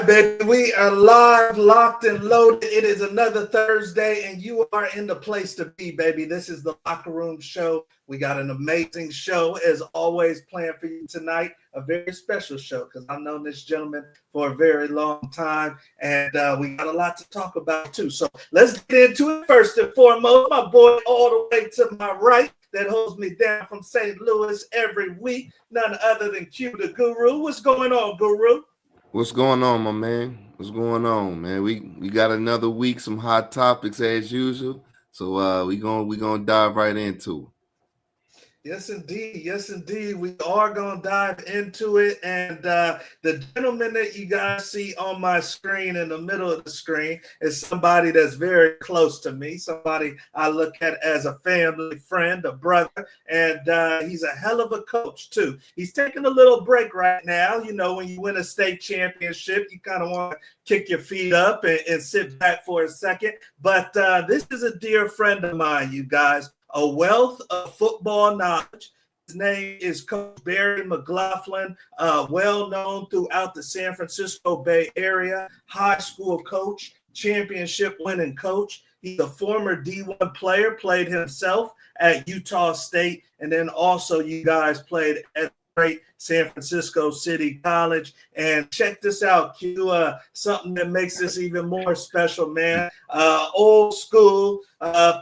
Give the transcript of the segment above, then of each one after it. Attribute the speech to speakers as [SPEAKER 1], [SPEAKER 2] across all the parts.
[SPEAKER 1] baby. We are live, locked, and loaded. It is another Thursday, and you are in the place to be, baby. This is the Locker Room Show. We got an amazing show, as always, planned for you tonight. A very special show, because I've known this gentleman for a very long time, and we got a lot to talk about, too. So let's get into it. First and foremost, my boy all the way to my right that holds me down from St. Louis every week, none other than Q the Guru. What's going on, Guru?
[SPEAKER 2] What's going on, my man? What's going on, man? We got another week, some hot topics as usual. So we gonna dive right into it.
[SPEAKER 1] Yes, indeed. Yes, indeed. We are going to dive into it. And the gentleman that you guys see on my screen in the middle of the screen is somebody that's very close to me, somebody I look at as a family friend, a brother, and he's a hell of a coach, too. He's taking a little break right now. You know, when you win a state championship, you kind of want to kick your feet up and sit back for a second. But this is a dear friend of mine, you guys. A wealth of football knowledge. His name is Coach Barry McLaughlin, well known throughout the San Francisco Bay Area, high school coach, championship winning coach. He's a former D1 player, played himself at Utah State, and then also you guys played at great San Francisco City College. And check this out, Q, something that makes this even more special, man. Old school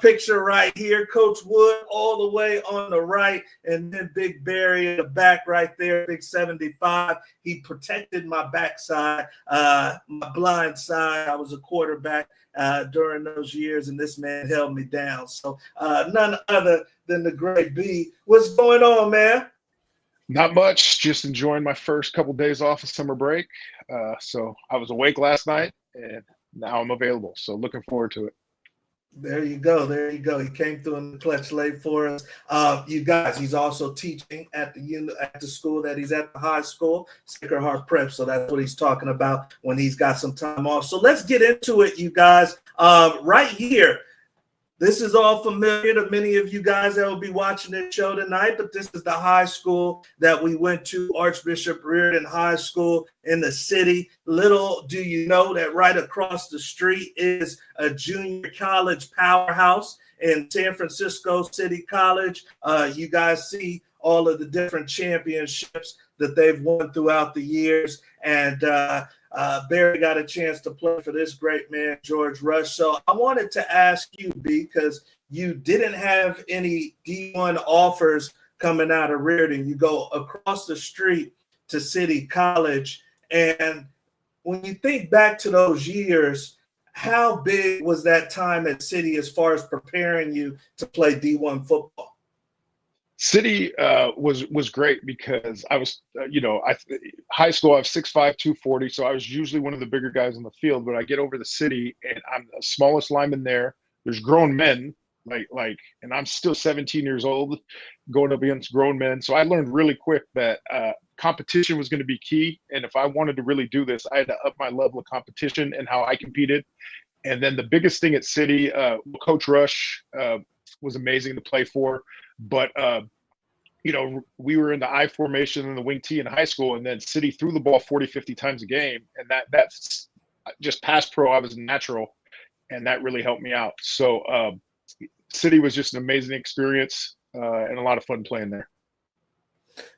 [SPEAKER 1] picture right here, Coach Wood all the way on the right, and then Big Barry in the back right there, Big 75. He protected my backside, my blind side. I was a quarterback during those years, and this man held me down. So none other than the great B. What's going on, man?
[SPEAKER 3] Not much, just enjoying my first couple days off of summer break. So I was awake last night, and now I'm available. So looking forward to it.
[SPEAKER 1] There you go. There you go. He came through in the clutch late for us. You guys, he's also teaching at the school that he's at, the high school, Sacred Heart Prep. So that's what he's talking about when he's got some time off. So let's get into it, you guys. Right here. This is all familiar to many of you guys that will be watching this show tonight, but this is the high school that we went to, Archbishop Reardon High School in the city. Little do you know that right across the street is a junior college powerhouse in San Francisco City College. You guys see all of the different championships that they've won throughout the years. And Barry got a chance to play for this great man, George Rush. So I wanted to ask you, B, because you didn't have any D1 offers coming out of Reardon. You go across the street to City College. And when you think back to those years, how big was that time at City as far as preparing you to play D1 football?
[SPEAKER 3] City was great because I was, high school, I was 6'5", 240, so I was usually one of the bigger guys on the field. But I get over to City, and I'm the smallest lineman there. There's grown men, and I'm still 17 years old, going up against grown men. So I learned really quick that competition was going to be key. And if I wanted to really do this, I had to up my level of competition and how I competed. And then the biggest thing at City, Coach Rush was amazing to play for. But, we were in the I formation and the wing T in high school, and then City threw the ball 40, 50 times a game. And that's just past pro. I was natural, and that really helped me out. So City was just an amazing experience and a lot of fun playing there.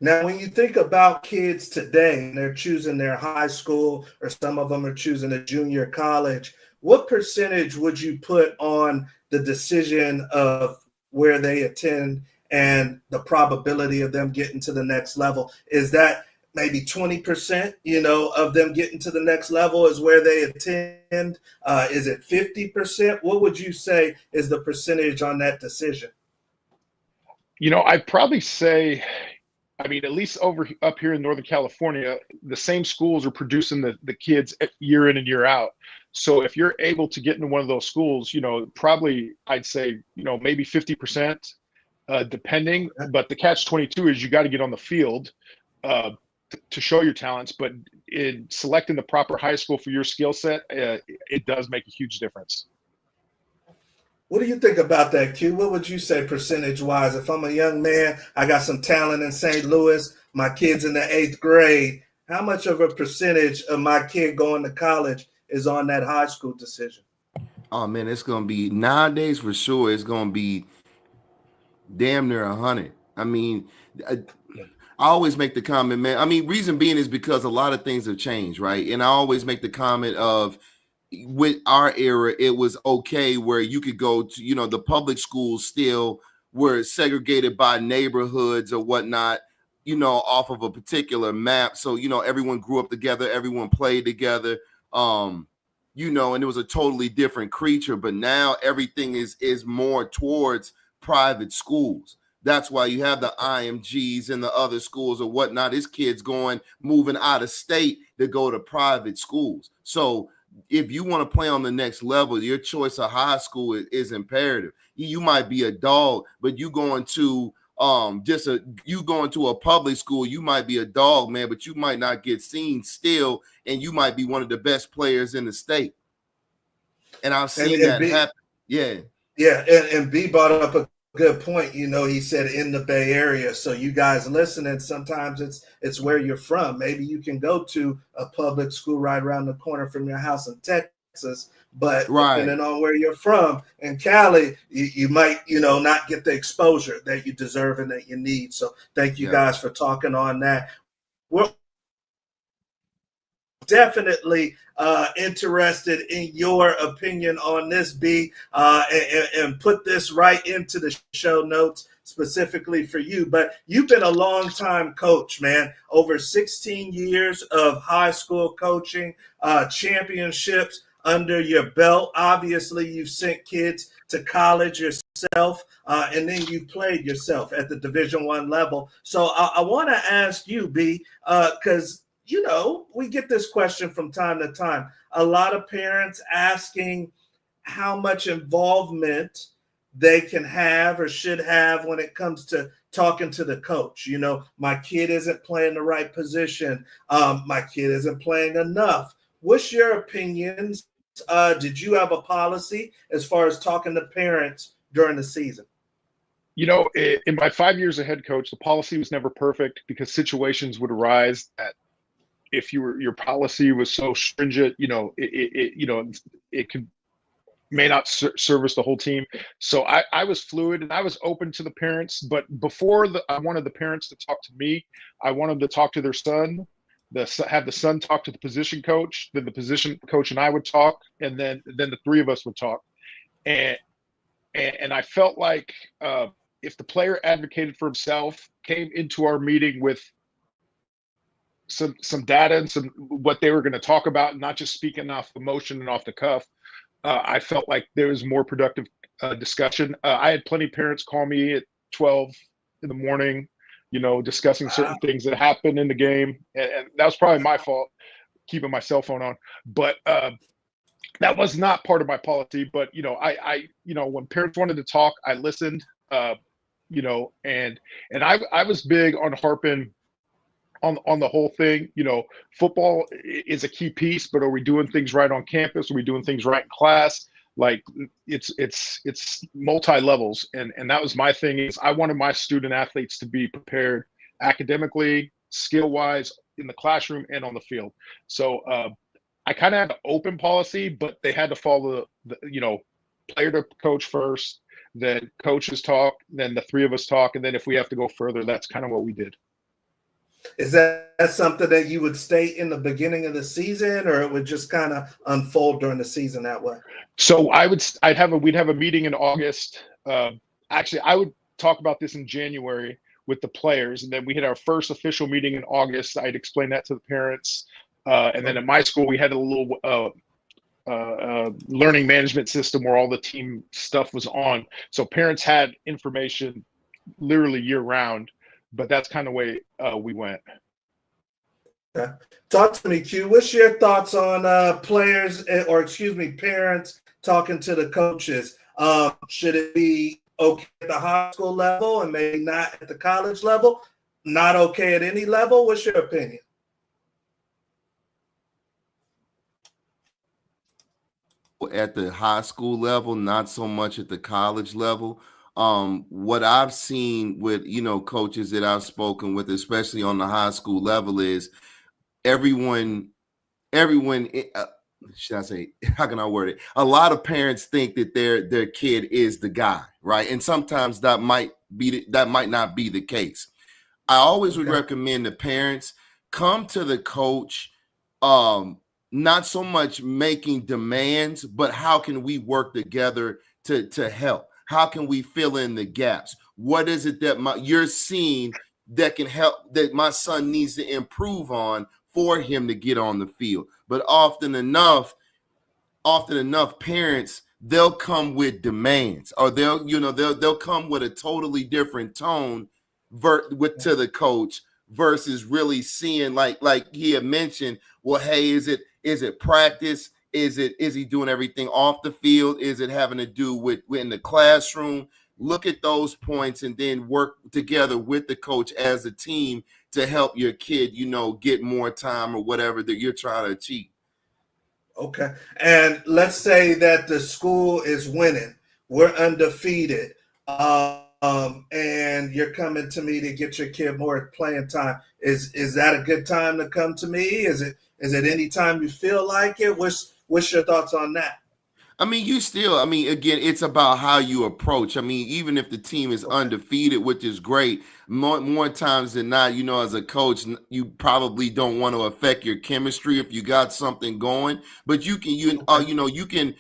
[SPEAKER 1] Now, when you think about kids today, and they're choosing their high school, or some of them are choosing a junior college, what percentage would you put on the decision of where they attend and the probability of them getting to the next level? Is that maybe 20%, of them getting to the next level is where they attend? Is it 50%? What would you say is the percentage on that decision?
[SPEAKER 3] I'd probably say, at least up here in Northern California, the same schools are producing the kids year in and year out. So if you're able to get into one of those schools, probably I'd say, maybe 50%, depending. But the catch-22 is you got to get on the field to show your talents. But in selecting the proper high school for your skill set, it does make a huge difference.
[SPEAKER 1] What do you think about that, Q? What would you say percentage-wise? If I'm a young man, I got some talent in St. Louis, my kid's in the 8th grade, How much of a percentage of my kid going to college is on that high school decision?
[SPEAKER 2] Oh man, it's gonna be nowadays for sure. It's gonna be damn near 100. I mean, I always make the comment, man. I mean, reason being is because a lot of things have changed, right? And I always make the comment of with our era, it was okay where you could go to, the public schools still were segregated by neighborhoods or whatnot, off of a particular map. So, everyone grew up together, everyone played together. And it was a totally different creature. But now everything is more towards private schools. That's why you have the IMGs and the other schools or whatnot. It's kids moving out of state to go to private schools. So if you want to play on the next level, your choice of high school is imperative. You might be a dog, but you going to a public school, you might be a dog, man, but you might not get seen still, and you might be one of the best players in the state. And I've seen that happen. Yeah.
[SPEAKER 1] Yeah, and B brought up a good point. He said in the Bay Area. So you guys listening, sometimes it's where you're from. Maybe you can go to a public school right around the corner from your house in Texas, but depending on where you're from in Cali, you might, not get the exposure that you deserve and that you need. So thank you guys for talking on that. We're definitely interested in your opinion on this, B, and put this right into the show notes specifically for you. But you've been a long time coach, man, over 16 years of high school coaching, championships under your belt. Obviously, you've sent kids to college yourself, and then you played yourself at the Division I level. So I want to ask you, B, because we get this question from time to time. A lot of parents asking how much involvement they can have or should have when it comes to talking to the coach. My kid isn't playing the right position. My kid isn't playing enough. What's your opinions? Did you have a policy as far as talking to parents during the season?
[SPEAKER 3] In my 5 years as head coach, the policy was never perfect because situations would arise that if your policy was so stringent, it may not service the whole team. So I was fluid and I was open to the parents, but before I wanted the parents to talk to me, I wanted to talk to their son, have the son talk to the position coach, then the position coach and I would talk, and then the three of us would talk. And I felt like if the player advocated for himself, came into our meeting with some data and some what they were going to talk about, and not just speaking off emotion and off the cuff, I felt like there was more productive discussion. I had plenty of parents call me at 12 in the morning, discussing certain things that happened in the game, and that was probably my fault, keeping my cell phone on. But that was not part of my policy. But I when parents wanted to talk, I listened. And I was big on harping on the whole thing. Football is a key piece, but are we doing things right on campus? Are we doing things right in class? Like it's multi levels. And that was my thing, is I wanted my student athletes to be prepared academically, skill wise, in the classroom and on the field. So I kind of had an open policy, but they had to follow the player to coach first, then coaches talk, then the three of us talk. And then if we have to go further, that's kind of what we did.
[SPEAKER 1] Is that something that you would state in the beginning of the season, or it would just kind of unfold during the season that way?
[SPEAKER 3] So we'd have a meeting in August. Actually, I would talk about this in January with the players, and then we had our first official meeting in August. I'd explain that to the parents, and then at my school we had a little learning management system where all the team stuff was on, so parents had information literally year round. But that's kind of the way we went.
[SPEAKER 1] Okay. Talk to me, Q. What's your thoughts on parents talking to the coaches? Should it be okay at the high school level and maybe not at the college level? Not okay at any level? What's your opinion?
[SPEAKER 2] At the high school level, not so much at the college level. What I've seen with, coaches that I've spoken with, especially on the high school level, is everyone, should I say, how can I word it? A lot of parents think that their kid is the guy, right? And sometimes that might not be the case. I always would recommend the parents come to the coach, not so much making demands, but how can we work together to help? How can we fill in the gaps? What is it that you're seeing that can help, that my son needs to improve on for him to get on the field? But often enough, parents, they'll come with demands, or they'll come with a totally different tone to the coach versus really seeing, like he had mentioned, well, hey, is it practice? Is he doing everything off the field? Is it having to do with in the classroom? Look at those points and then work together with the coach as a team to help your kid, get more time or whatever that you're trying to achieve.
[SPEAKER 1] Okay. And let's say that the school is winning. We're undefeated. And you're coming to me to get your kid more playing time. Is that a good time to come to me? Is it any time you feel like it? What's your thoughts on that?
[SPEAKER 2] I mean, again, it's about how you approach. I mean, even if the team is undefeated, which is great, more times than not, as a coach, you probably don't want to affect your chemistry if you got something going. But you can,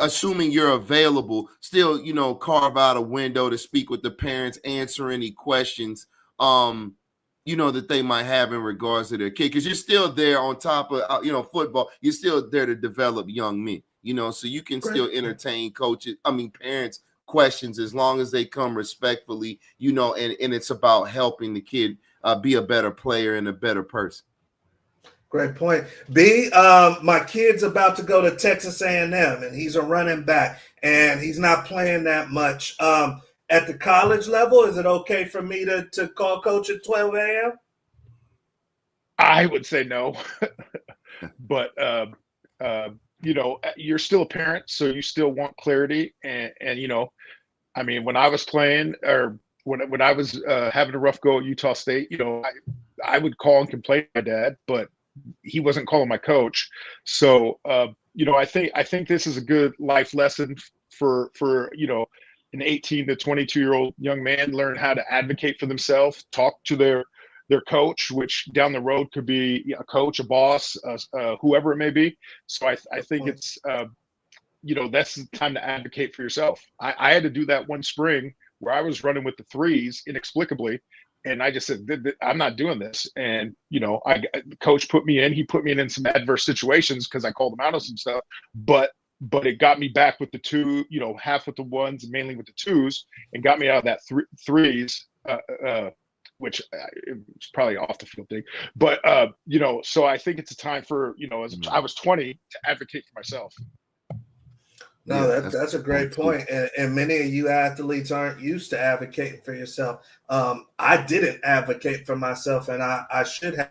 [SPEAKER 2] assuming you're available, still, carve out a window to speak with the parents, answer any questions, that they might have in regards to their kid. Because you're still there on top of, football. You're still there to develop young men. So you can still entertain parents' questions as long as they come respectfully, and it's about helping the kid be a better player and a better person.
[SPEAKER 1] Great point. B, my kid's about to go to Texas A&M, and he's a running back, and he's not playing that much. At the college level, is it okay for me to call coach at 12 a.m.?
[SPEAKER 3] I would say no, but you're still a parent, so you still want clarity. And when I was playing, or when I was having a rough go at Utah State, I would call and complain to my dad, but he wasn't calling my coach. So, I think this is a good life lesson for an 18 to 22-year-old young man, learn how to advocate for themselves, talk to their coach, which down the road could be a coach, a boss, whoever it may be. So I think it's, that's the time to advocate for yourself. I had to do that one spring where I was running with the threes inexplicably. And I just said, I'm not doing this. And, the coach put me in. He put me in some adverse situations because I called him out on some stuff. But it got me back with the two, half with the ones and mainly with the twos, and got me out of that threes, which it's probably off the field thing. But, so I think it's a time for, I was 20 to advocate for myself.
[SPEAKER 1] No, that's a great point. And many of you athletes aren't used to advocating for yourself. I didn't advocate for myself, and I should have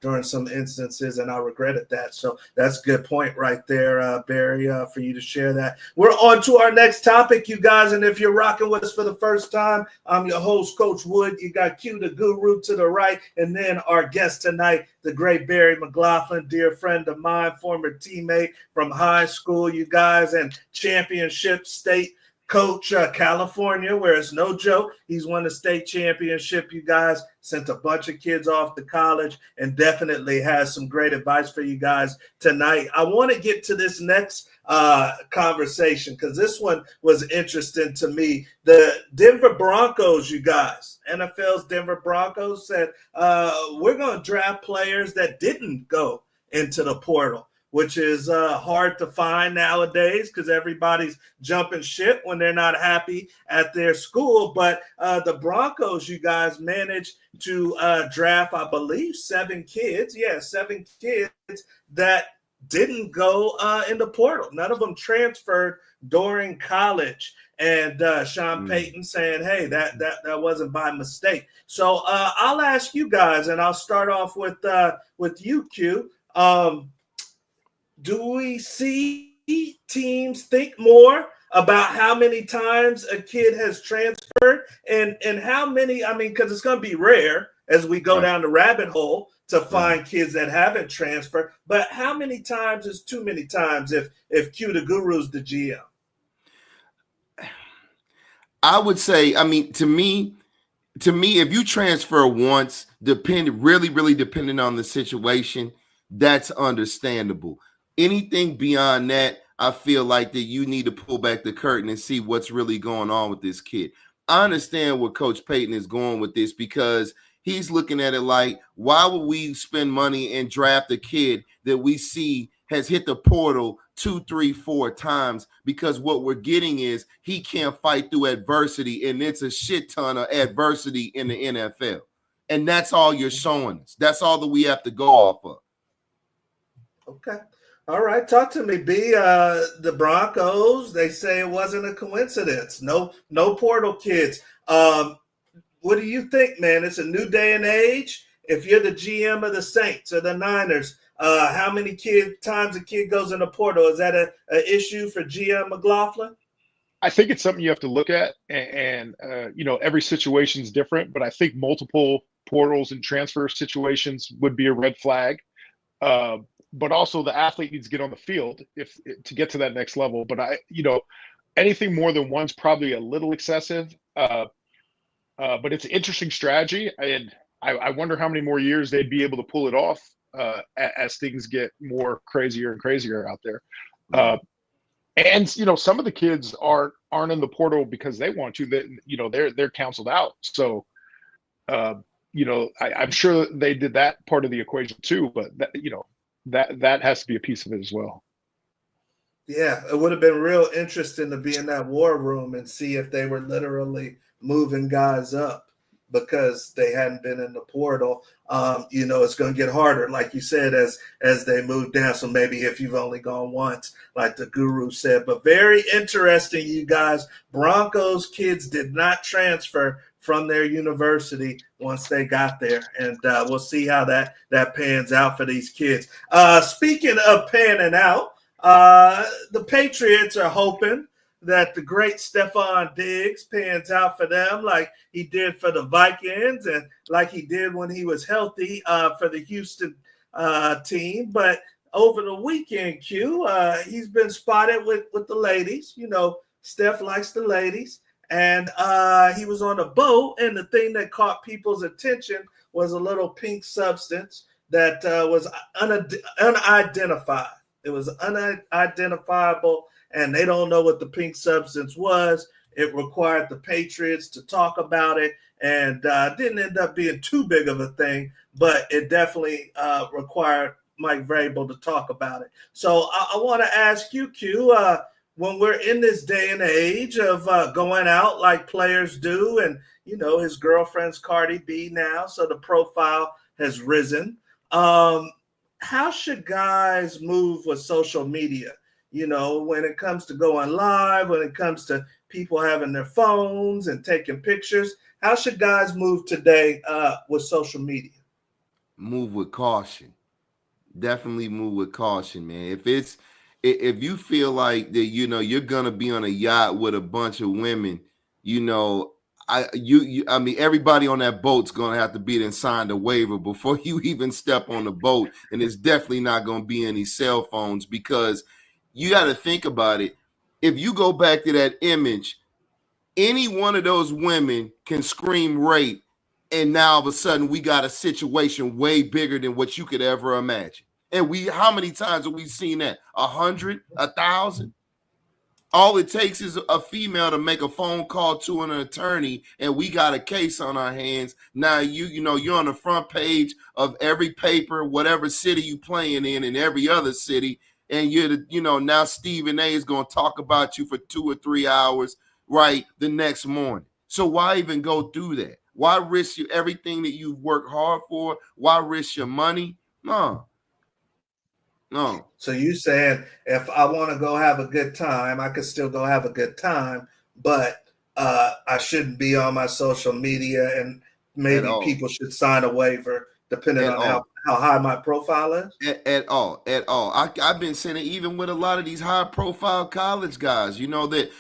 [SPEAKER 1] during some instances, and I regretted that. So that's a good point right there, Barry, for you to share that. We're on to our next topic, you guys. And if you're rocking with us for the first time, I'm your host, Coach Wood. You got Q the Guru to the right, and then our guest tonight, the great Barry McLaughlin, dear friend of mine, former teammate from high school, you guys, and championship state coach, California, where it's no joke. He's won the state championship, you guys, sent a bunch of kids off to college, and definitely has some great advice for you guys tonight. I want to get to this next conversation because this one was interesting to me. The Denver Broncos, you guys, NFL's Denver Broncos said, we're going to draft players that didn't go into the portal, which is hard to find nowadays because everybody's jumping ship when they're not happy at their school. But the Broncos, you guys, managed to draft, I believe, 7 kids. Yeah, 7 kids that didn't go in the portal. None of them transferred during college. And Sean Payton saying, hey, that wasn't by mistake. So I'll ask you guys, and I'll start off with you, Q. Do we see teams think more about how many times a kid has transferred and how many, because it's going to be rare as we go down the rabbit hole to find kids that haven't transferred. But how many times is too many times if Q the Guru's the GM?
[SPEAKER 2] I would say, I mean, to me, if you transfer once, really depending on the situation, that's understandable. Anything beyond that, I feel like that you need to pull back the curtain and see what's really going on with this kid. I understand where Coach Payton is going with this, because he's looking at it like, why would we spend money and draft a kid that we see has hit the portal 2, 3, 4 times? Because what we're getting is he can't fight through adversity, and it's a shit ton of adversity in the NFL. And that's all you're showing us. That's all that we have to go off of.
[SPEAKER 1] Okay. All right. Talk to me, B. The Broncos, they say it wasn't a coincidence. No portal kids. What do you think, man? It's a new day and age. If you're the GM of the Saints or the Niners, how many times a kid goes in the portal? Is that an issue for GM McLaughlin?
[SPEAKER 3] I think it's something you have to look at, and every situation is different. But I think multiple portals and transfer situations would be a red flag. But also the athlete needs to get on the field to get to that next level. But anything more than one's probably a little excessive. But it's an interesting strategy, and I wonder how many more years they'd be able to pull it off as things get more crazier and crazier out there. And some of the kids aren't in the portal because they want to. They're counseled out. So I'm sure they did that part of the equation too. But that has to be a piece of it as well.
[SPEAKER 1] Yeah, it would have been real interesting to be in that war room and see if they were literally moving guys up because they hadn't been in the portal. It's going to get harder, like you said, as they move down. So maybe if you've only gone once, like the Guru said. But very interesting, you guys. Broncos kids did not transfer from their university once they got there. And we'll see how that pans out for these kids. Speaking of panning out, the Patriots are hoping that the great Stephon Diggs pans out for them like he did for the Vikings and like he did when he was healthy for the Houston team. But over the weekend, Q, he's been spotted with the ladies. Steph likes the ladies. And he was on a boat, and the thing that caught people's attention was a little pink substance that was unidentified. It was unidentifiable, and they don't know what the pink substance was. It required the Patriots to talk about it, and didn't end up being too big of a thing, but it definitely required Mike Vrabel to talk about it. So I want to ask you, Q, when we're in this day and age of going out like players do, and, his girlfriend's Cardi B now, so the profile has risen. How should guys move with social media? When it comes to going live, when it comes to people having their phones and taking pictures, how should guys move today with social media?
[SPEAKER 2] Move with caution. Definitely move with caution, man. If you feel like that, you're gonna be on a yacht with a bunch of women, I mean, everybody on that boat's gonna have to be there and sign the waiver before you even step on the boat, and it's definitely not gonna be any cell phones, because you got to think about it. If you go back to that image, any one of those women can scream rape, and now all of a sudden we got a situation way bigger than what you could ever imagine. And how many times have we seen that? 100, 1,000? All it takes is a female to make a phone call to an attorney, and we got a case on our hands. Now you're on the front page of every paper, whatever city you playing in every other city, and now Stephen A is going to talk about you for 2 or 3 hours, right, the next morning. So why even go through that? Why risk everything that you've worked hard for? Why risk your money? No.
[SPEAKER 1] So you saying if I want to go have a good time, I could still go have a good time, but I shouldn't be on my social media, and maybe people should sign a waiver depending
[SPEAKER 2] At
[SPEAKER 1] on
[SPEAKER 2] all.
[SPEAKER 1] how high my profile is?
[SPEAKER 2] At all. I've been saying it even with a lot of these high profile college guys, that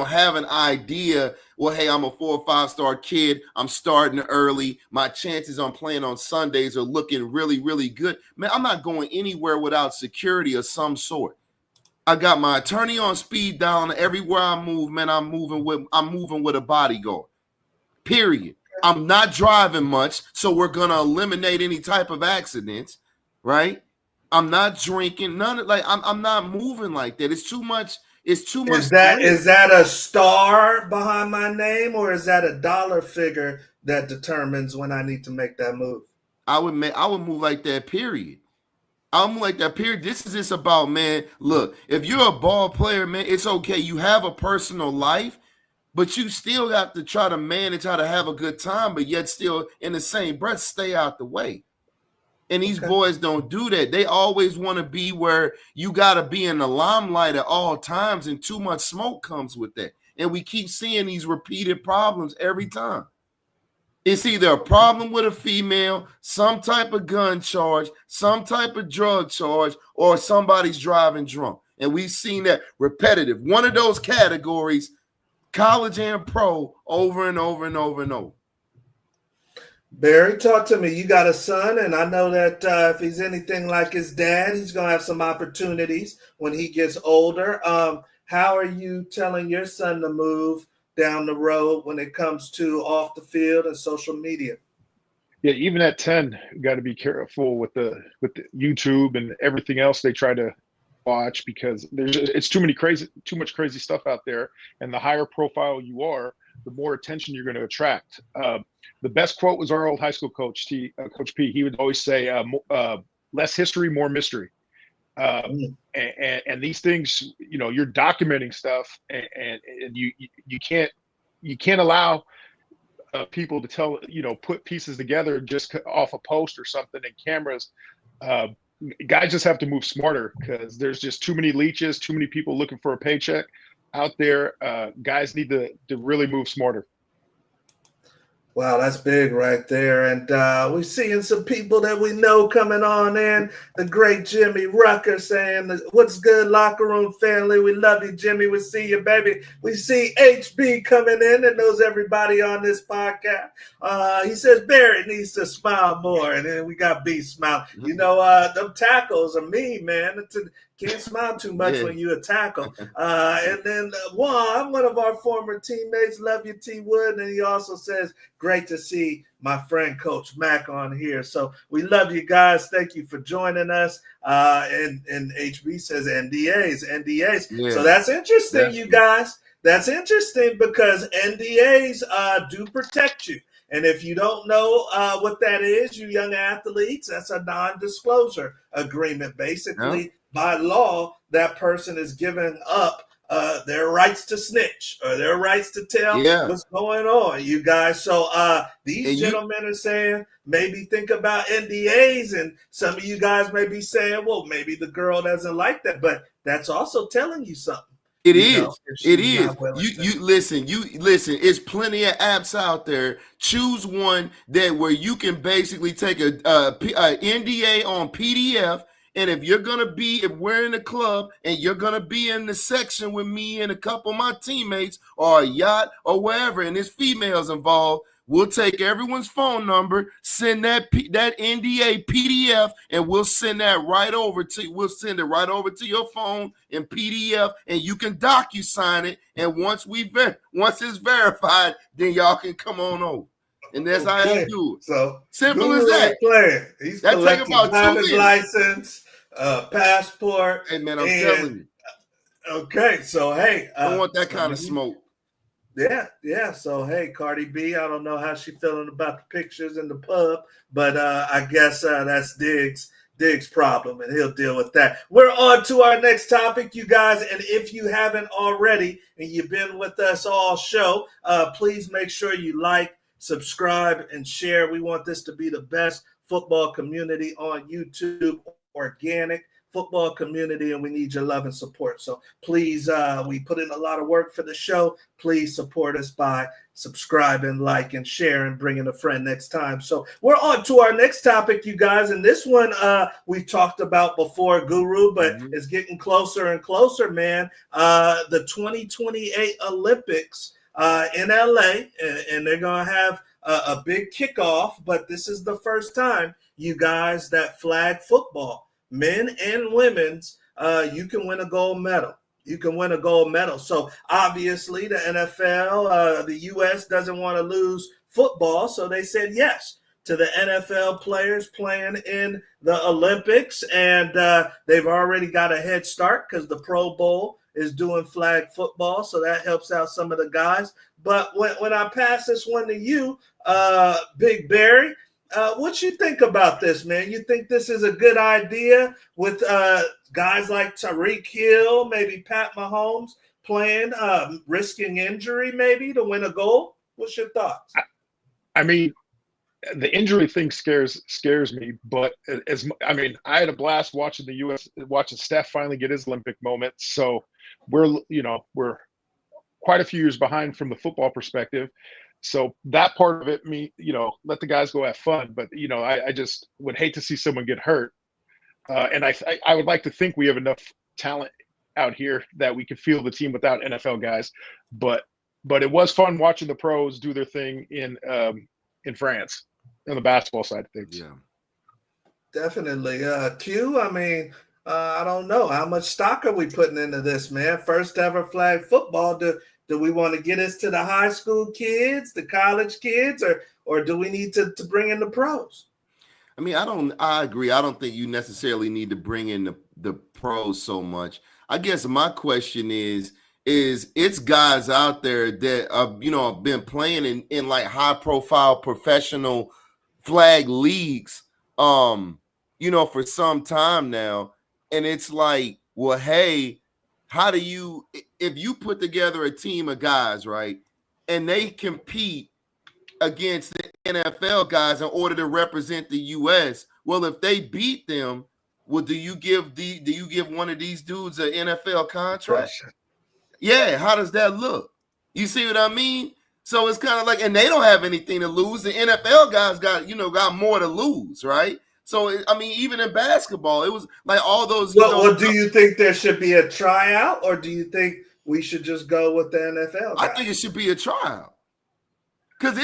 [SPEAKER 2] have an idea. Well, hey, I'm a 4 or 5 star kid. I'm starting early. My chances on playing on Sundays are looking really, really good. Man, I'm not going anywhere without security of some sort. I got my attorney on speed dial. Everywhere I move, man, I'm moving with a bodyguard. Period. I'm not driving much, so we're gonna eliminate any type of accidents, right? I'm not drinking, none of I'm not moving like that. It's too much. It's too much.
[SPEAKER 1] Is that a star behind my name, or is that a dollar figure that determines when I need to make that move?
[SPEAKER 2] I would move like that. Period. I'll move like that. Period. This is just about, man. Look, if you're a ball player, man, it's okay. You have a personal life. But you still have to try to manage how to have a good time, but yet still in the same breath, stay out the way. And these boys don't do that. They always want to be where you got to be in the limelight at all times, and too much smoke comes with that. And we keep seeing these repeated problems every time. It's either a problem with a female, some type of gun charge, some type of drug charge, or somebody's driving drunk. And we've seen that repetitive. One of those categories, college and pro, over and over and over and over.
[SPEAKER 1] Barry, talk to me. You got a son, and I know that if he's anything like his dad, he's going to have some opportunities when he gets older. How are you telling your son to move down the road when it comes to off the field and social media?
[SPEAKER 3] Yeah, even at 10, you got to be careful with the YouTube and everything else they try to watch, because it's too much crazy stuff out there. And the higher profile you are, the more attention you're going to attract. The best quote was our old high school coach, Coach P. He would always say, less history, more mystery. And these things, you're documenting stuff, and you can't allow people to put pieces together just off a post or something, and cameras. Guys just have to move smarter, because there's just too many leeches, too many people looking for a paycheck out there. Guys need to really move smarter.
[SPEAKER 1] Wow, that's big right there. And we're seeing some people that we know coming on in. The great Jimmy Rucker saying, what's good, locker room family? We love you, Jimmy. We see you, baby. We see HB coming in and knows everybody on this podcast. He says Barry needs to smile more. And then we got B smile. Them tackles are mean, man. Can't smile too much when you a tackle. And then Juan, one of our former teammates, love you, T. Wood. And he also says, great to see my friend Coach Mac on here. So we love you guys. Thank you for joining us. And HB says NDAs. Yeah. So that's interesting, you guys. That's interesting, because NDAs do protect you. And if you don't know what that is, you young athletes, that's a non-disclosure agreement. Basically, by law, that person is giving up their rights to snitch, or their rights to tell what's going on, you guys. So these gentlemen are saying, maybe think about NDAs, and some of you guys may be saying, well, maybe the girl doesn't like that, but that's also telling you something.
[SPEAKER 2] It is. You listen. It's plenty of apps out there. Choose one where you can basically take a NDA on PDF. And if we're in the club and you're gonna be in the section with me and a couple of my teammates, or a yacht or wherever, and there's females involved, we'll take everyone's phone number, send that NDA PDF, and we'll send that right over to you. We'll send it right over to your phone in PDF, and you can DocuSign it. And once it's verified, then y'all can come on over. And that's how you do it. So simple as that.
[SPEAKER 1] He's collecting driver's license, passport.
[SPEAKER 2] Hey man, I'm telling you.
[SPEAKER 1] Okay, so hey,
[SPEAKER 2] I don't want that kind of smoke.
[SPEAKER 1] Yeah. So hey, Cardi B, I don't know how she feeling about the pictures in the pub, but I guess that's Diggs' problem, and he'll deal with that. We're on to our next topic, you guys, and if you haven't already, and you've been with us all show, please make sure you like, subscribe, and share. We want this to be the best football community on YouTube, organic football community, and we need your love and support. So please, we put in a lot of work for the show. Please support us by subscribing, like, and share, and bringing a friend next time. So we're on to our next topic, you guys. And this one we've talked about before, Guru, but it's getting closer and closer, man. The 2028 Olympics in LA, and they're going to have a big kickoff, but this is the first time, you guys, that flag football, men and women's, you can win a gold medal. You can win a gold medal. So obviously the NFL, the U.S. doesn't want to lose football, so they said yes to the NFL players playing in the Olympics, and they've already got a head start because the Pro Bowl is doing flag football, so that helps out some of the guys. But when I pass this one to you, Big Barry, what you think about this, man? You think this is a good idea with guys like Tyreek Hill, maybe Pat Mahomes playing, risking injury maybe to win a goal? What's your thoughts?
[SPEAKER 3] I mean, the injury thing scares me, but I had a blast watching the U.S. watching Steph finally get his Olympic moment. So we're quite a few years behind from the football perspective. So that part of it, let the guys go have fun. But I just would hate to see someone get hurt. And I would like to think we have enough talent out here that we could field the team without NFL guys. But it was fun watching the pros do their thing in France on the basketball side of things.
[SPEAKER 2] Yeah,
[SPEAKER 1] definitely. Q, I mean, I don't know. How much stock are we putting into this, man? First ever flag football. Do we want to get us to the high school kids, the college kids, or do we need to bring in the pros?
[SPEAKER 2] I mean, I agree. I don't think you necessarily need to bring in the pros so much. I guess my question is it's guys out there that have been playing in like high profile professional flag leagues for some time now, and it's like, well, hey, how do you, if you put together a team of guys, right, and they compete against the NFL guys in order to represent the U.S., well, if they beat them, well, do you give one of these dudes an NFL contract? Yeah, how does that look? You see what I mean? So it's kind of like, and they don't have anything to lose. The NFL guys got more to lose, right? So I mean, even in basketball, it was like all those.
[SPEAKER 1] Well, do you think there should be a tryout, or do you think we should just go with the NFL guys?
[SPEAKER 2] I think it should be a tryout. Because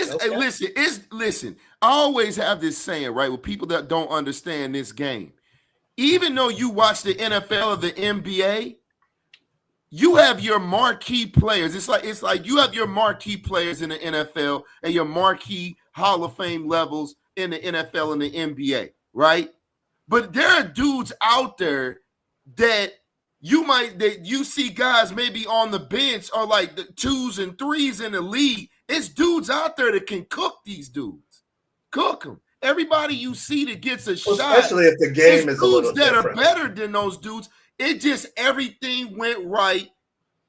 [SPEAKER 2] listen. I always have this saying, right, with people that don't understand this game. Even though you watch the NFL or the NBA, you have your marquee players. It's like you have your marquee players in the NFL and your marquee Hall of Fame levels in the NFL and the NBA, right? But there are dudes out there that you see guys maybe on the bench or like the 2s and 3s in the league. It's dudes out there that can cook these dudes. Cook them. Everybody you see that gets a shot,
[SPEAKER 1] especially if the game is a little
[SPEAKER 2] that
[SPEAKER 1] different.
[SPEAKER 2] Are better than those dudes. It just everything went right,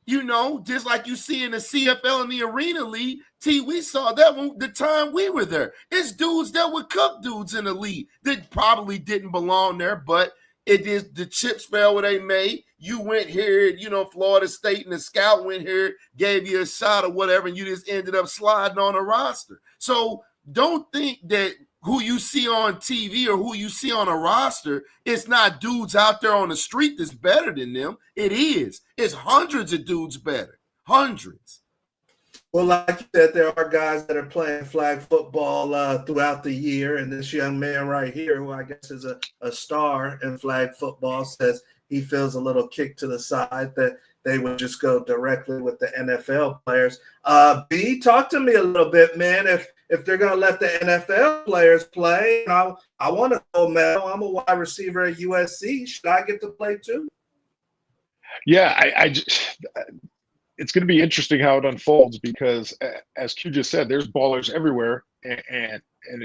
[SPEAKER 2] just like you see in the CFL and the Arena League. We saw that one the time we were there. It's dudes that would cook dudes in the league that probably didn't belong there, but it is the chips fell where they made. You went here, Florida State and the scout went here, gave you a shot or whatever, and you just ended up sliding on a roster. So don't think that who you see on TV or who you see on a roster, it's not dudes out there on the street that's better than them. It is. It's hundreds of dudes better. Hundreds.
[SPEAKER 1] Well, like you said, there are guys that are playing flag football throughout the year, and this young man right here, who I guess is a star in flag football, says he feels a little kick to the side that they would just go directly with the NFL players. B, talk to me a little bit, man. If they're going to let the NFL players play, I want to go medal. I'm a wide receiver at USC. Should I get to play too?
[SPEAKER 3] Yeah, it's going to be interesting how it unfolds because, as Q just said, there's ballers everywhere, and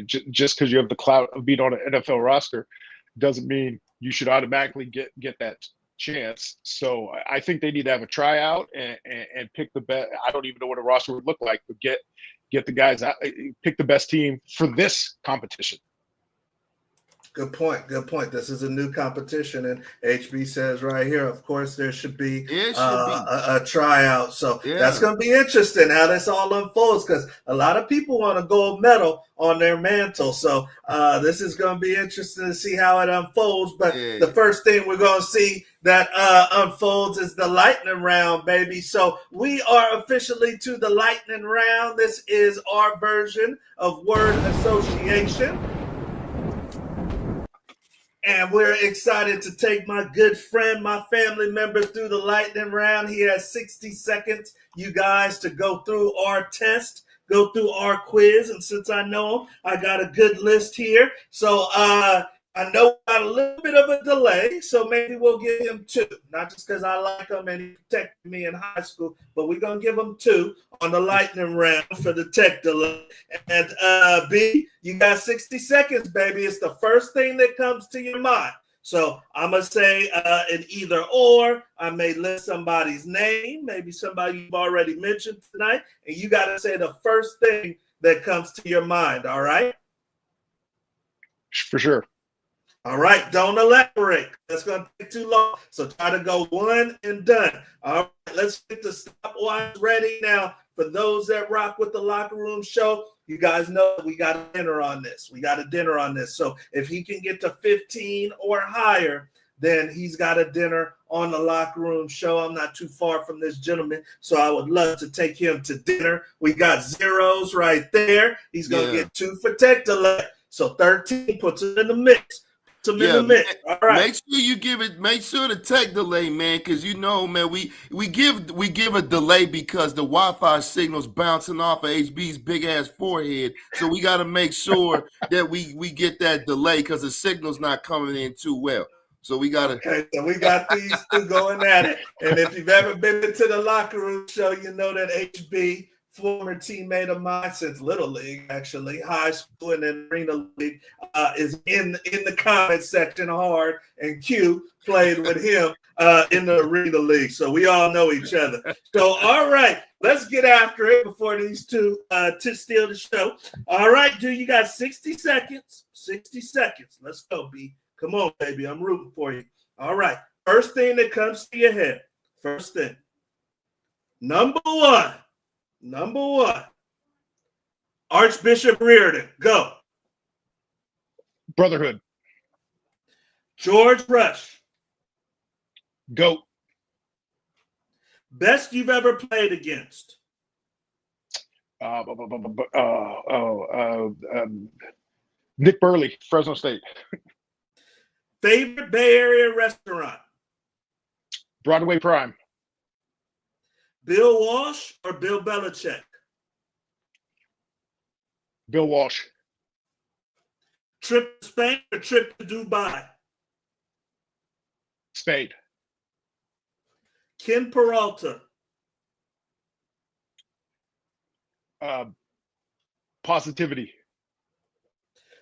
[SPEAKER 3] just because you have the clout of being on an NFL roster doesn't mean you should automatically get that chance. So I think they need to have a tryout and pick the best. I don't even know what a roster would look like, but get the guys out, pick the best team for this competition.
[SPEAKER 1] Good point. Good point. This is a new competition, and HB says right here, of course, there should be,
[SPEAKER 2] It should be.
[SPEAKER 1] a tryout. So that's
[SPEAKER 2] Yeah.
[SPEAKER 1] going to be interesting how this all unfolds because a lot of people want a gold medal on their mantle. So this is going to be interesting to see how it unfolds. But
[SPEAKER 2] Yeah.
[SPEAKER 1] the first thing we're going to see that unfolds is the lightning round, baby. So we are officially to the lightning round. This is our version of word association. And we're excited to take my good friend, my family member through the lightning round. He has 60 seconds, you guys, to go through our test, go through our quiz. And since I know him, I got a good list here. So I know we got a little bit of a delay, so maybe we'll give him 2. Not just because I like him and he protected me in high school, but we're going to give him 2 on the lightning round for the tech delay. And B, you got 60 seconds, baby. It's the first thing that comes to your mind. So I'm going to say an either or. I may list somebody's name, maybe somebody you've already mentioned tonight, and you got to say the first thing that comes to your mind, all right?
[SPEAKER 3] For sure.
[SPEAKER 1] All right, don't elaborate. That's going to take too long. So try to go one and done. All right, let's get the stopwatch ready now. For those that rock with the Locker Room Show, you guys know we got a dinner on this. We got a dinner on this. So if he can get to 15 or higher, then he's got a dinner on the Locker Room Show. I'm not too far from this gentleman, so I would love to take him to dinner. We got zeros right there. He's going to get 2 for tech delay. So 13 puts him in the mix. All right.
[SPEAKER 2] Make sure you give it. Make sure the tech delay, man, because you know, man, we give a delay because the Wi-Fi signal's bouncing off of HB's big ass forehead. So we got to make sure that we get that delay because the signal's not coming in too well. So we got to.
[SPEAKER 1] Okay, so we got these 2 going at it. And if you've ever been to the Locker Room Show, you know that HB, former teammate of mine since Little League, actually, high school and then Arena League, is in the comment section hard, and Q played with him in the Arena League. So we all know each other. So, all right, let's get after it before these 2 to steal the show. All right, dude, you got 60 seconds. 60 seconds. Let's go, B. Come on, baby. I'm rooting for you. All right, first thing that comes to your head. First thing. Number one. Archbishop Reardon, go.
[SPEAKER 3] Brotherhood.
[SPEAKER 1] George Rush.
[SPEAKER 3] GOAT.
[SPEAKER 1] Best you've ever played against.
[SPEAKER 3] Nick Burley, Fresno State.
[SPEAKER 1] Favorite Bay Area restaurant.
[SPEAKER 3] Broadway Prime.
[SPEAKER 1] Bill Walsh or Bill Belichick?
[SPEAKER 3] Bill Walsh.
[SPEAKER 1] Trip to Spain or trip to Dubai?
[SPEAKER 3] Spade.
[SPEAKER 1] Ken Peralta.
[SPEAKER 3] Positivity.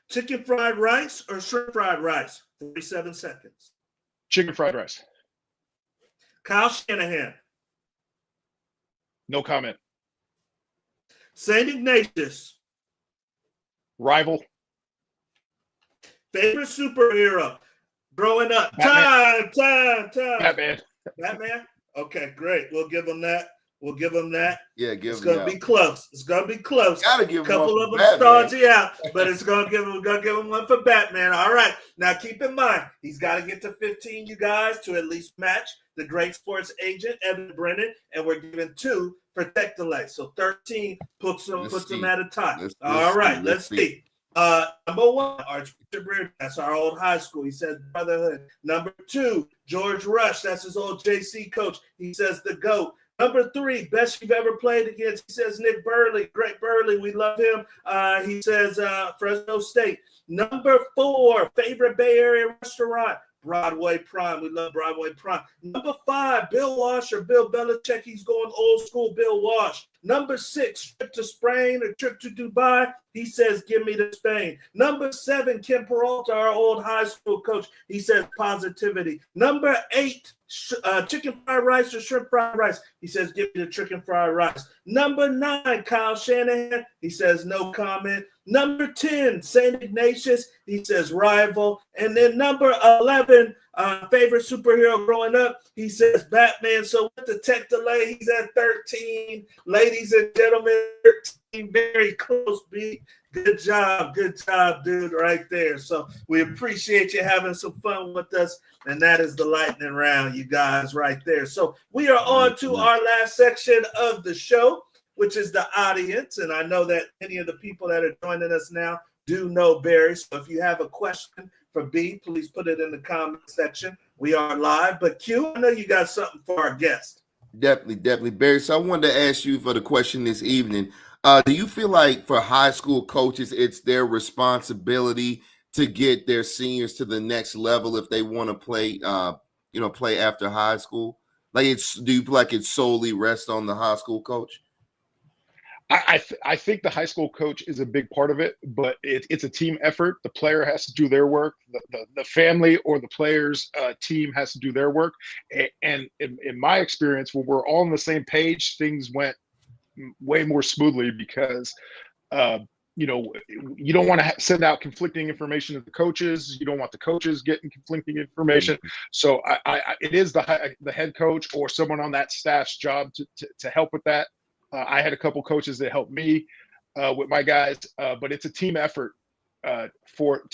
[SPEAKER 1] Chicken fried rice or shrimp fried rice? 47 seconds.
[SPEAKER 3] Chicken fried rice.
[SPEAKER 1] Kyle Shanahan.
[SPEAKER 3] No comment.
[SPEAKER 1] St. Ignatius.
[SPEAKER 3] Rival.
[SPEAKER 1] Favorite superhero growing up.
[SPEAKER 3] Batman.
[SPEAKER 1] Time.
[SPEAKER 3] Batman.
[SPEAKER 1] Batman? Okay, great. We'll give him that.
[SPEAKER 2] Yeah,
[SPEAKER 1] It's gonna be close.
[SPEAKER 2] Gotta give him
[SPEAKER 1] a couple
[SPEAKER 2] one
[SPEAKER 1] of
[SPEAKER 2] for
[SPEAKER 1] them
[SPEAKER 2] Batman.
[SPEAKER 1] stars you out, but we're gonna give him one for Batman. All right. Now keep in mind, he's got to get to 15, you guys, to at least match the great sports agent Evan Brennan, and we're giving 2 for tech delay. So 13 puts him at a tie. All right, let's see. Number 1, Archbishop Reardon. That's our old high school. He says Brotherhood. Number 2, George Rush. That's his old JC coach. He says the GOAT. Number 3, best you've ever played against. He says Nick Burley. Great Burley. We love him. He says Fresno State. Number 4, favorite Bay Area restaurant. Broadway Prime. We love Broadway Prime. Number 5, Bill Walsh or Bill Belichick. He's going old school Bill Walsh. Number 6, trip to Spain or trip to Dubai. He says, give me to Spain. Number 7, Ken Peralta, our old high school coach. He says positivity. Number 8, chicken fried rice or shrimp fried rice? He says, give me the chicken fried rice. Number 9, Kyle Shanahan. He says, no comment. Number 10, St. Ignatius. He says, rival. And then number 11, favorite superhero growing up. He says, Batman. So with the tech delay, he's at 13. Ladies and gentlemen, 13, very close beat. Good job, dude, right there. So we appreciate you having some fun with us. And that is the lightning round, you guys, right there. So we are on to our last section of the show, which is the audience. And I know that many of the people that are joining us now do know Barry. So if you have a question for B, please put it in the comment section. We are live. But Q, I know you got something for our guest.
[SPEAKER 2] Definitely, Barry. So I wanted to ask you for the question this evening. Do you feel like for high school coaches, it's their responsibility to get their seniors to the next level if they want to play, play after high school? Do you feel like it solely rests on the high school coach?
[SPEAKER 3] I think the high school coach is a big part of it, but it's a team effort. The player has to do their work. The family or the players' team has to do their work. And in my experience, when we're all on the same page, things went way more smoothly because, you don't want to send out conflicting information to the coaches. You don't want the coaches getting conflicting information. So it is the head coach or someone on that staff's job to help with that. I had a couple coaches that helped me with my guys, but it's a team effort to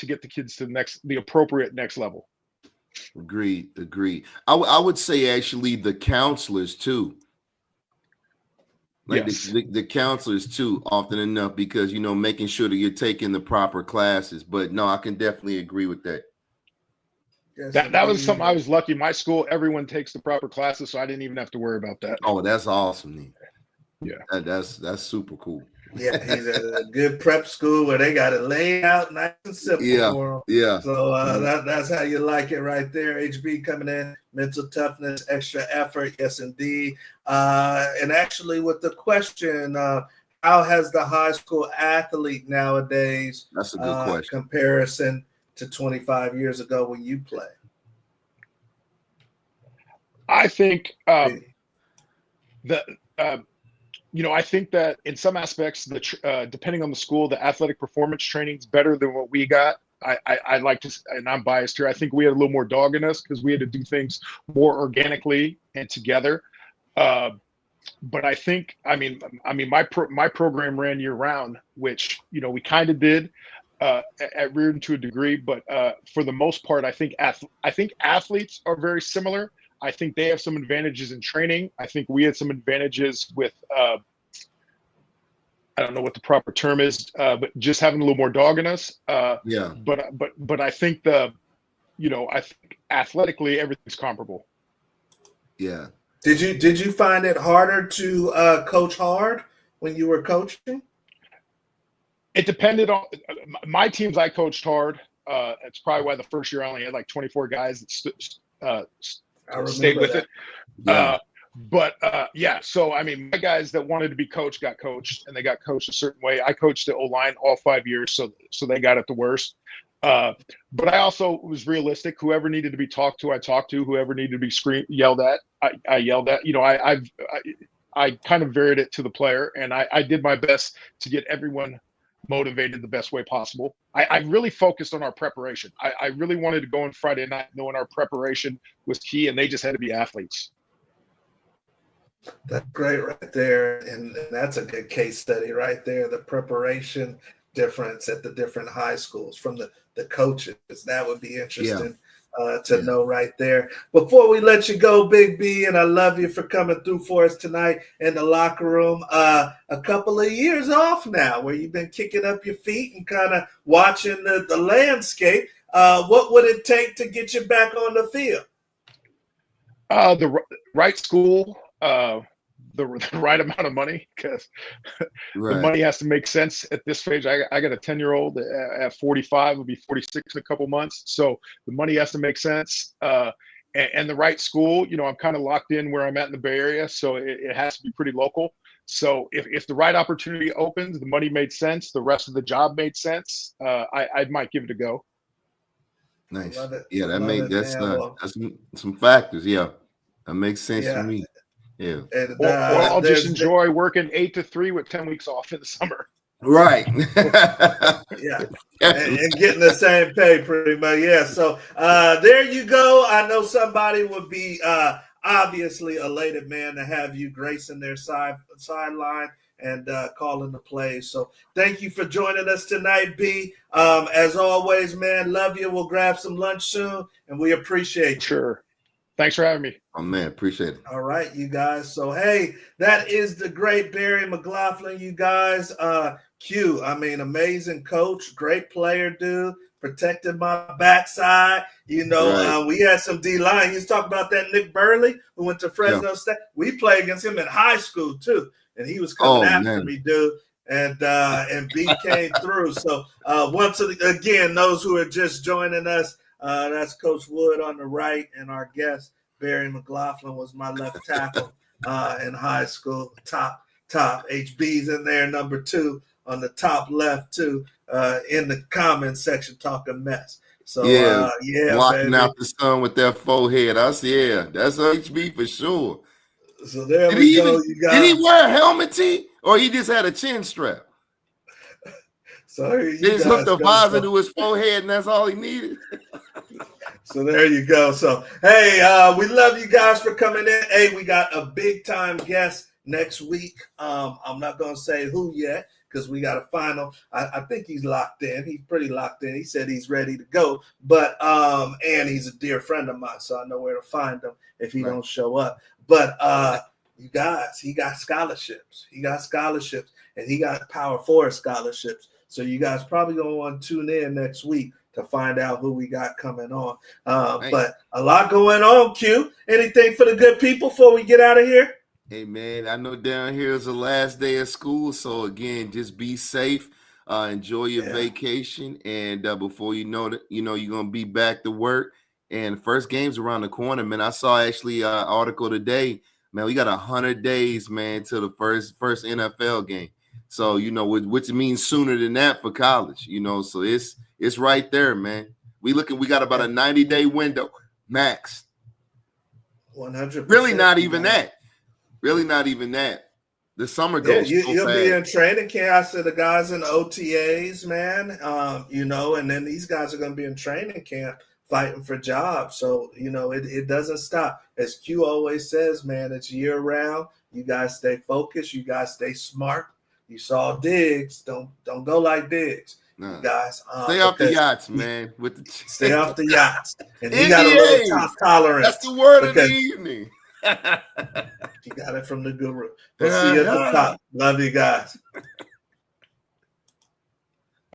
[SPEAKER 3] get the kids to the appropriate next level.
[SPEAKER 2] Agreed. I would say actually the counselors too. Like
[SPEAKER 3] yes.
[SPEAKER 2] the counselors too, often enough, because making sure that you're taking the proper classes. But no, I can definitely agree with that.
[SPEAKER 1] Yes,
[SPEAKER 3] that was something I was lucky. My school, everyone takes the proper classes, so I didn't even have to worry about that.
[SPEAKER 2] Oh, that's awesome, Nick.
[SPEAKER 3] Yeah,
[SPEAKER 2] that's super cool.
[SPEAKER 1] Yeah, he's at a good prep school where they got it laid out nice and simple for him.
[SPEAKER 2] Yeah.
[SPEAKER 1] So that's how you like it right there. HB coming in, mental toughness, extra effort, yes indeed. And actually, with the question, how has the high school athlete nowadays?
[SPEAKER 2] That's a good question.
[SPEAKER 1] Comparison to 25 years ago when you played.
[SPEAKER 3] I think I think that in some aspects, depending on the school, the athletic performance training is better than what we got. I like to, and I'm biased here, I think we had a little more dog in us because we had to do things more organically and together. But I think, my program ran year round, which, we kind of did at Reardon to a degree. But for the most part, I think athletes are very similar. I think they have some advantages in training. I think we had some advantages with, I don't know what the proper term is, but just having a little more dog in us.
[SPEAKER 2] Yeah.
[SPEAKER 3] But I think I think athletically everything's comparable.
[SPEAKER 2] Yeah.
[SPEAKER 1] Did you find it harder to coach hard when you were coaching?
[SPEAKER 3] It depended on my teams. I coached hard. It's probably why the first year I only had like 24 guys that stayed with it.
[SPEAKER 2] Yeah.
[SPEAKER 3] So my guys that wanted to be coached got coached, and they got coached a certain way. I coached the O-line all 5 years, so they got it the worst. But I also was realistic. Whoever needed to be talked to, I talked to. Whoever needed to be yelled at, I yelled at. I kind of varied it to the player, and I did my best to get everyone motivated the best way possible. I really focused on our preparation. I really wanted to go on Friday night knowing our preparation was key, and they just had to be athletes.
[SPEAKER 1] That's great right there. And that's a good case study right there. The preparation difference at the different high schools from the coaches. That would be interesting to know right there. Before we let you go, Big B, and I love you for coming through for us tonight in the locker room. A couple of years off now where you've been kicking up your feet and kind of watching the landscape. What would it take to get you back on the field?
[SPEAKER 3] The right school, the right amount of money, because the money has to make sense at this stage. I got a 10-year-old at 45, will be 46 in a couple months. So the money has to make sense. And the right school, I'm kind of locked in where I'm at in the Bay Area. So it has to be pretty local. So if the right opportunity opens, the money made sense, the rest of the job made sense, I might give it a go.
[SPEAKER 2] Nice. Yeah, that's some factors. Yeah. That makes sense to me. Yeah.
[SPEAKER 1] And
[SPEAKER 3] Or I'll just
[SPEAKER 1] there's
[SPEAKER 3] enjoy working 8 to 3 with 10 weeks off in the summer.
[SPEAKER 2] Right.
[SPEAKER 1] yeah, and getting the same pay pretty much. Yeah. So there you go. I know somebody would be obviously elated, man, to have you gracing their sideline and calling the plays. So thank you for joining us tonight, B. As always, man, love you. We'll grab some lunch soon, and we appreciate you.
[SPEAKER 3] Sure. Thanks for having me.
[SPEAKER 2] Oh man, appreciate it.
[SPEAKER 1] All right, you guys. So hey, that is the great Barry McLaughlin, you guys. Q, I mean, amazing coach, great player, dude. Protected my backside. You know,
[SPEAKER 2] Right.
[SPEAKER 1] We had some D-line. He's talking about that Nick Burley who went to Fresno State. We played against him in high school too, and he was coming after me, dude. And B came through. So once again, those who are just joining us, that's Coach Wood on the right, and our guest Barry McLaughlin was my left tackle in high school. Top. HB's in there, number 2 on the top left too. In the comment section talking mess. So yeah,
[SPEAKER 2] blocking
[SPEAKER 1] baby.
[SPEAKER 2] out the sun with that forehead. That's HB for sure.
[SPEAKER 1] So there we go. You guys.
[SPEAKER 2] Did he wear a helmet, T, or he just had a chin strap?
[SPEAKER 1] So
[SPEAKER 2] he just hooked a visor to his forehead, and that's all he needed.
[SPEAKER 1] So there you go. So hey, we love you guys for coming in. Hey, we got a big time guest next week. I'm not gonna say who yet, because we got to find him. I think he's locked in. He's pretty locked in. He said he's ready to go. But and he's a dear friend of mine, so I know where to find him if he don't show up. But you guys, he got scholarships. And he got Power 4 scholarships. So you guys probably gonna want to tune in next week to find out who we got coming on. But a lot going on, Q. Anything for the good people before we get out of here?
[SPEAKER 2] Hey, man, I know down here is the last day of school. So, again, just be safe. Enjoy your vacation. And before you know it, you're going to be back to work. And the first game's around the corner, man. I saw actually an article today. Man, we got 100 days, man, till the first NFL game. So, which means sooner than that for college, So it's right there, man. We got about a 90-day window max.
[SPEAKER 1] 100%.
[SPEAKER 2] Really not even that. Really not even that. The summer goes
[SPEAKER 1] you'll be in training camp. I said the guys in OTAs, man, and then these guys are going to be in training camp fighting for jobs. So, it doesn't stop. As Q always says, man, it's year round. You guys stay focused. You guys stay smart. You saw Diggs. Don't go like Diggs.
[SPEAKER 2] No.
[SPEAKER 1] You guys.
[SPEAKER 2] Stay off the yachts, man.
[SPEAKER 1] Stay off the yachts. And he got a little top tolerance.
[SPEAKER 2] That's the word of the evening.
[SPEAKER 1] You got it from the guru. We'll see you at the top. Love you guys.